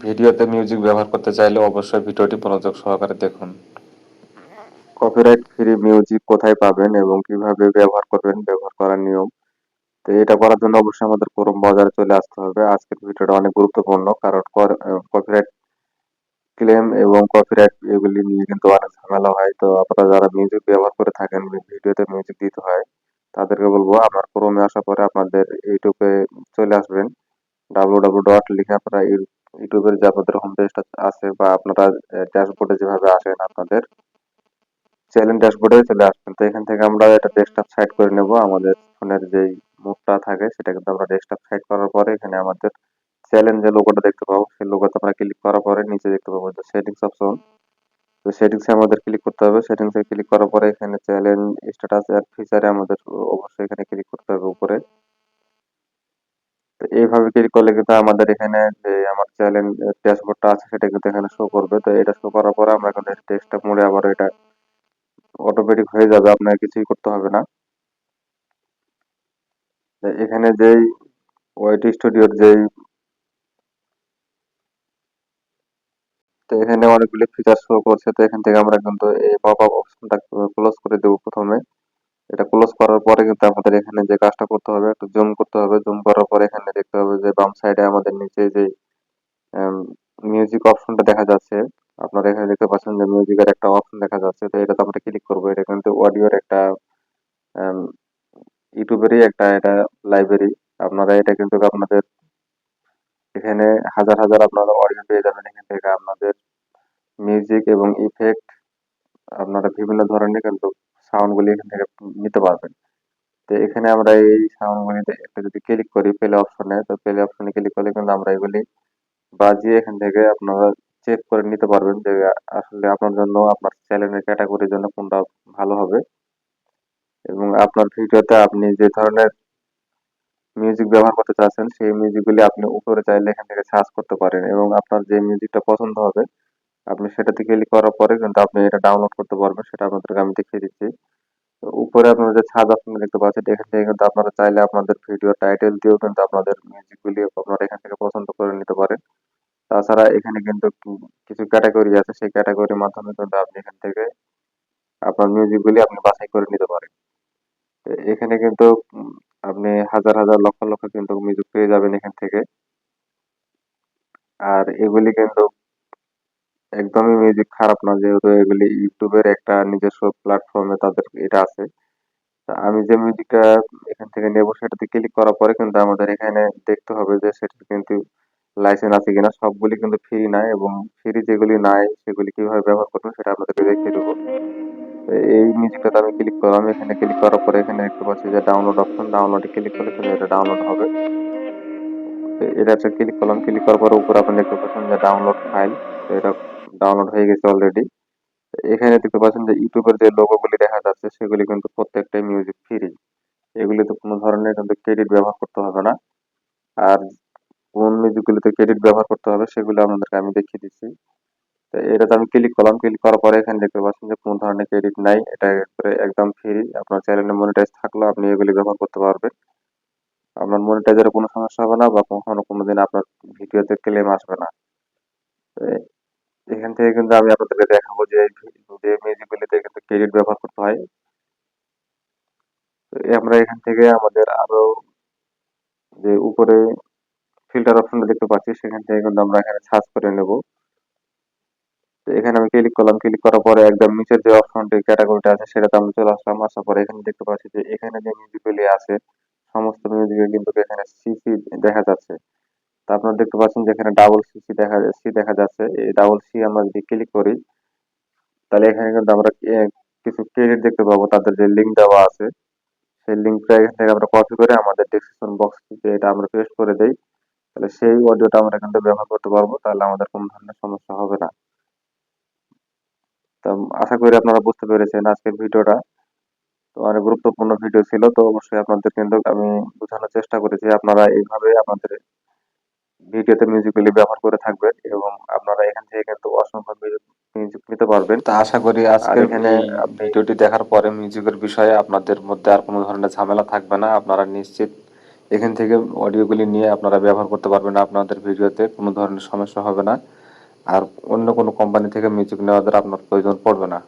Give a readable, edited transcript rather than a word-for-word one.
ভিডিওতে মিউজিক ব্যবহার করতে চাইলে অবশ্যই ভিডিওটি মনোযোগ সহকারে দেখুন। কপিরাইট ফ্রি মিউজিক কোথায় পাবেন এবং কিভাবে ব্যবহার করবেন, ব্যবহার করার নিয়ম। তো এটা করার জন্য অবশ্যই আমাদের ক্রোম বাজারে চলে আসতে হবে। আজকের ভিডিওটা অনেক গুরুত্বপূর্ণ, কারণ কপিরাইট ক্লেম এবং কপিরাইট এগুলি নিয়ে কিন্তু অনেক ঝামেলা হয়। তো আপনারা যারা মিউজিক ব্যবহার করে থাকেন, ভিডিওতে মিউজিক দিতে হয়, তাদেরকে বলবো আমার ক্রোমে আসার পরে আপনাদের ইউটিউবে চলে আসবেন। www. লিখে আপনারা ইউটিউবের যে আপনাদের হোম পেজটা আছে বা আপনারা ড্যাশবোর্ডে যেভাবে আসেন আপনাদের চ্যানেল ড্যাশবোর্ডে চলে আসবেন। তো এখান থেকে আমরা এটা ডেস্কটপ সাইড করে নেব। আমাদের ফোনের যেই মুখটা থাকে সেটা কিন্তু আমরা ডেস্কটপ সাইড করার পরে এখানে আমাদের চ্যানেল যে লোগোটা দেখতে পাবো সেই লোগোতে আমরা ক্লিক করার পরে নিচে দেখতে পাবো যে সেটিংস অপশন। তো সেটিংসে আমাদের ক্লিক করতে হবে। সেটিংসে ক্লিক করার পরে এখানে চ্যানেল স্ট্যাটাস এর ফিচারে আমাদের অবশ্যই এখানে ক্লিক করতে হবে উপরে। তো এইভাবে ক্লিক করলে কিন্তু আমাদের এখানে যে আমার চ্যানেল ড্যাশবোর্ডটা আছে সেটা কিন্তু এখানে শো করবে। তো এটা শো করার পরে আমরা কিন্তু ডেস্কটপ মোডে আবার এটা অটোমেটিক হয়ে যাবে, আপনার কিছুই করতে হবে না। তো এখানে যেই ওয়াইটি স্টুডিওর যেই তো এখানে অনেকগুলি ফিচার শো করছে। তো এখান থেকে আমরা কিন্তু এই পপ আপ অপশনটা ক্লোজ করে দেবো প্রথমে। এটা ক্লোজ করার পরে কিন্তু আমাদের এখানে যে কাজটা করতে হবে একটু জুম করতে হবে। জুম করার পরে এখানে দেখতে হবে যে বাম সাইডে আমাদের নিচে যে মিউজিক অপশনটা দেখা যাচ্ছে। আপনারা এখানে দেখতে পাচ্ছেন যে মিউজিকের একটা অপশন দেখা যাচ্ছে। তো এটাতে আমরা ক্লিক করবো। এটা কিন্তু অডিওর একটা আম, ইউটিউবেরই একটা এটা লাইব্রেরি। আপনারা এটা কিন্তু আপনাদের এখানে হাজার হাজার আপনারা অডিও পেয়ে যাবেন এখান থেকে। আপনাদের মিউজিক এবং ইফেক্ট আপনারা বিভিন্ন ধরনের কিন্তু সাউন্ড গুলি এখান থেকে নিতে পারবেন। তো এখানে আমরা এই সাউন্ড গুলিতে একটা যদি ক্লিক করি প্লে অপশনে, তো প্লে অপশনে ক্লিক করলে কিন্তু আমরা এগুলি বাজিয়ে এখান থেকে আপনারা চেক করে নিতে পারবেন যে আসলে আপনার জন্য আপনার চ্যানেলের ক্যাটাগরির জন্য কোনটা ভালো হবে। এবং আপনার ভিডিওতে আপনি যে ধরনের মিউজিক ব্যবহার করতে চাচ্ছেন সেই মিউজিকগুলি আপনি উপরে চাইলে এখান থেকে সার্চ করতে পারেন এবং আপনার যে মিউজিকটা পছন্দ হবে আপনি সেটাতে ক্লিক করার পরে কিন্তু আপনি এটা ডাউনলোড করতে পারবেন। সেটা আপনাদেরকে আমি দেখিয়ে দিচ্ছি। তো উপরে আপনারা যে সার্চ অপশন দেখতে পাচ্ছেন এখান থেকে কিন্তু আপনারা চাইলে আপনাদের ভিডিও টাইটেল দিয়েও কিন্তু আপনাদের মিউজিকগুলি আপনারা এখান থেকে পছন্দ করে নিতে পারেন। তাছাড়া এখানে কিন্তু কিছু ক্যাটাগরি আছে, সেই ক্যাটাগরির মাধ্যমে কিন্তু আপনি এখান থেকে আপনার মিউজিকগুলি আপনি বাছাই করে নিতে পারেন। তো এখানে কিন্তু আপনি হাজার হাজার লক্ষ লক্ষ কিন্তু মিউজিক পেয়ে যাবেন এখান থেকে। আর এগুলি কিন্তু একদমই মিউজিক খারাপ না, যেহেতু এগুলি ইউটিউবের একটা নিজস্ব প্ল্যাটফর্মে তাদের এটা আছে। তা আমি যে মিউজিকটা এখান থেকে নেব সেটাতে ক্লিক করার পরে কিন্তু আমাদের এখানে দেখতে হবে যে সেটার কিন্তু লাইসেন্স আছে কিনা। সবগুলি কিন্তু ফ্রি নাই এবং ফ্রি যেগুলি নাই সেগুলি কিভাবে ব্যবহার করবেন সেটা আপনাদেরকে দেখিয়ে দেবো। তো এই মিউজিকটাতে আমি ক্লিক করলাম। এখানে ক্লিক করার পরে এখানে দেখতে পাচ্ছি যে ডাউনলোড অপশন, ডাউনলোডে ক্লিক করলে কিন্তু এটা ডাউনলোড হবে। তো এটাতে ক্লিক করলাম। ক্লিক করার পরে উপরে আপনি দেখতে পাচ্ছেন যে ডাউনলোড ফাইল। তো এটা ডাউনলোড হয়ে গেছে অলরেডি। এখানে দেখতে পাচ্ছেন যে ইউটিউবের যে লোগোগুলি দেখা যাচ্ছে সেগুলি কিন্তু প্রত্যেকটাই মিউজিক ফ্রি। এগুলিতে কোনো ধরনের কিন্তু ক্রেডিট ব্যবহার করতে হবে না। আর কোন মিউজিকগুলিতে ক্রেডিট ব্যবহার করতে হবে সেগুলো আপনাদেরকে আমি দেখিয়ে দিচ্ছি। তো এটাতে আমি ক্লিক করলাম। ক্লিক করার পরে এখানে দেখতে পাচ্ছেন যে কোনো ধরনের ক্রেডিট নাই। এটা একবারে একদম ফ্রি। আপনার চ্যানেলে মনিটাইজ থাকলেও আপনি এগুলি ব্যবহার করতে পারবেন। আপনার মনিটাইজের কোনো সমস্যা হবে না বা কখনো কোনোদিন আপনার ভিডিওতে ক্লেম আসবে না। তো এখান থেকে কিন্তু আমি আপনাদেরকে দেখাবো যে যে মিউজিকগুলিতে কিন্তু ক্রেডিট ব্যবহার করতে হয়। তো আমরা এখান থেকে আমাদের আরো যে উপরে ফিল্টার অপশনটা দেখতে পাচ্ছি সেখান থেকে কিন্তু আমরা এখানে সার্চ করে নেব। তো এখানে আমি ক্লিক করলাম। ক্লিক করার পরে একদম নিচের যে অপশনটি ক্যাটাগরিটা আছে সেটাতে আমি চলে আসলাম। আসার পরে এখানে দেখতে পাচ্ছি যে এখানে যে মিউজিকগুলি আছে সমস্ত মিউজিকে কিন্তু এখানে সিসি দেখা যাচ্ছে। তো আপনারা দেখতে পাচ্ছেন যে এখানে ডাবল সি দেখা যাচ্ছে। এই ডাবল সি আমরা যদি ক্লিক করি তাহলে এখানে কিন্তু আমরা কিছু ক্রেডিট দেখতে পাবো। তাদের যে লিঙ্ক দেওয়া আছে সেই লিঙ্কটা এখান থেকে আমরা কপি করে আমাদের ডেসক্রিপশন বক্সটিতে এটা আমরা পেস্ট করে দেই। তাহলে সেই অডিওটা আমরা কিন্তু ব্যবহার করতে পারবো। তাহলে আমাদের কোনো ধরনের সমস্যা হবে না। তো আশা করি আপনারা বুঝতে পেরেছেন আজকের ভিডিওটা। তো অনেক গুরুত্বপূর্ণ ভিডিও ছিল। তো অবশ্যই আপনাদের কিন্তু আমি বোঝানোর চেষ্টা করেছি। আপনারা এইভাবে আমাদের ভিডিওতে মিউজিকগুলি ব্যবহার করে থাকবেন এবং আপনারা এখান থেকে কিন্তু অসংখ্য মিউজিক নিতে পারবেন। তা আশা করি আর আজকের এখানে এই আপনি ভিডিওটি দেখার পরে মিউজিকের বিষয়ে আপনাদের মধ্যে আর কোনো ধরনের ঝামেলা থাকবে না। আপনারা নিশ্চিত এখান থেকে অডিওগুলি নিয়ে আপনারা ব্যবহার করতে পারবেন, আপনাদের ভিডিওতে কোনো ধরনের সমস্যা হবে না। আর অন্য কোনো কোম্পানি থেকে মিউজিক নেওয়ার আপনার প্রয়োজন পড়বে না।